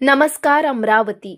नमस्कार अमरावती।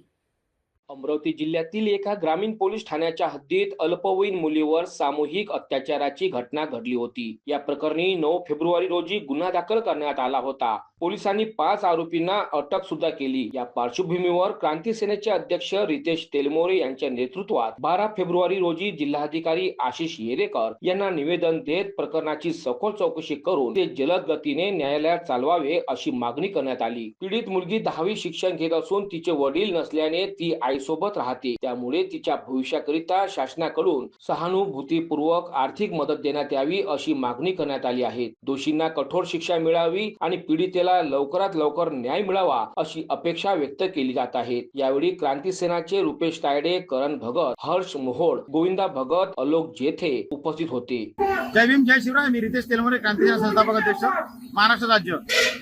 अमरावती जिल्ह्यातील एका ग्रामीण पोलीस ठाण्याच्या हद्दीत अल्पवयीन मुलीवर सामूहिक अत्याचाराची घटना घडली होती। या प्रकरणी 9 फेब्रुवारी रोजी गुन्हा दाखल करण्यात आला होता। पोलिसांनी 5 आरोपींना अटक सुद्धा केली। या पार्श्वभूमीवर क्रांती सेनेचे अध्यक्ष रितेश तेलमोरे यांच्या नेतृत्वात 12 फेब्रुवारी रोजी जिल्हाधिकारी आशिष येरेकर यांना निवेदन देत प्रकरणाची सखोल चौकशी करून ते जलद गतीने न्यायालयात चालवावे अशी मागणी करण्यात आली। पीडित मुलगी 10वी शिक्षण घेत असून तिचे वडील नसल्याने ती सोबत राहते, त्यामुळे तिच्या भविष्याकरिता शासनाकडून सहानुभूतीपूर्वक आर्थिक मदत देण्यात यावी अशी मागणी करण्यात आली आहे। दोषींना कठोर शिक्षा मिळावी आणि पीडितेला लवकरात लवकर न्याय मिळावा अशी अपेक्षा व्यक्त केली जात आहे। यावेळी क्रांती सेनाचे रुपेश तायडे, करण भगत, हर्ष मोहोळ, गोविंदा भगत, आलोक जेथे उपस्थित होते। जय भीम, जय शिवराय। मी रितेश तेलमोरे, क्रांती सेना संस्थापक अध्यक्ष, महाराष्ट्र राज्य।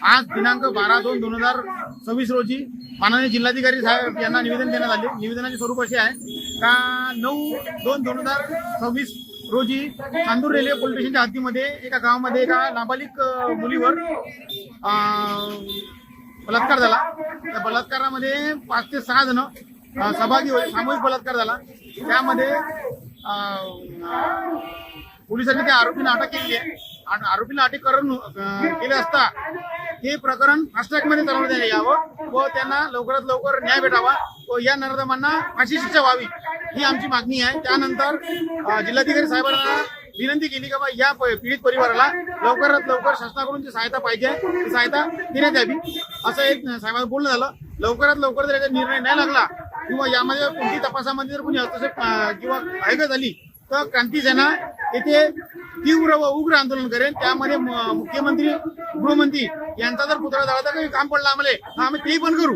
आज दिनांक 12/2/2026 रोजी माननीय जिल्हाधिकारी साहेब यांना निवेदन देण्यात आले। निवेदनाचे स्वरूप असे आहे का 9/2/2026 रोजी चांदूर रेल्वे पोलीस स्टेशनच्या हद्दीमध्ये एका गावामध्ये एका नाबालिक मुलीवर बलात्कार झाला। त्या बलात्कारामध्ये 5 ते 6 जण सहभागी होते। सामूहिक बलात्कार झाला। त्यामध्ये पोलिसांनी त्या आरोपींना अटक केली आहे आणि आरोपींना अटक केले असता हे प्रकरण फास्ट ट्रॅक मध्ये चालवण्यात यावं व त्यांना लवकरात लवकर न्याय भेटावा व या नराधमांना फाशी शिक्षा व्हावी ही आमची मागणी आहे। त्यानंतर जिल्हाधिकारी साहेबांना विनंती केली की या पीडित परिवाराला लवकरात लवकर शासनाकडून जी सहायता पाहिजे ती सहायता देण्यात यावी असं एक साहेबांना बोलणं झालं। लवकरात लवकर जर याचा निर्णय नाही लागला किंवा यामध्ये कोणती तपासामध्ये जर कोणी हस्तक्षेप किंवा घाईघाई झाली तर क्रांती सेना येथे तीव्र व उग्र आंदोलन करेल। त्यामध्ये मुख्यमंत्री, गृहमंत्री यांचा जर पुतळा जाळायचं काही काम पडलं आम्हाला, आम्ही तेही पण करू।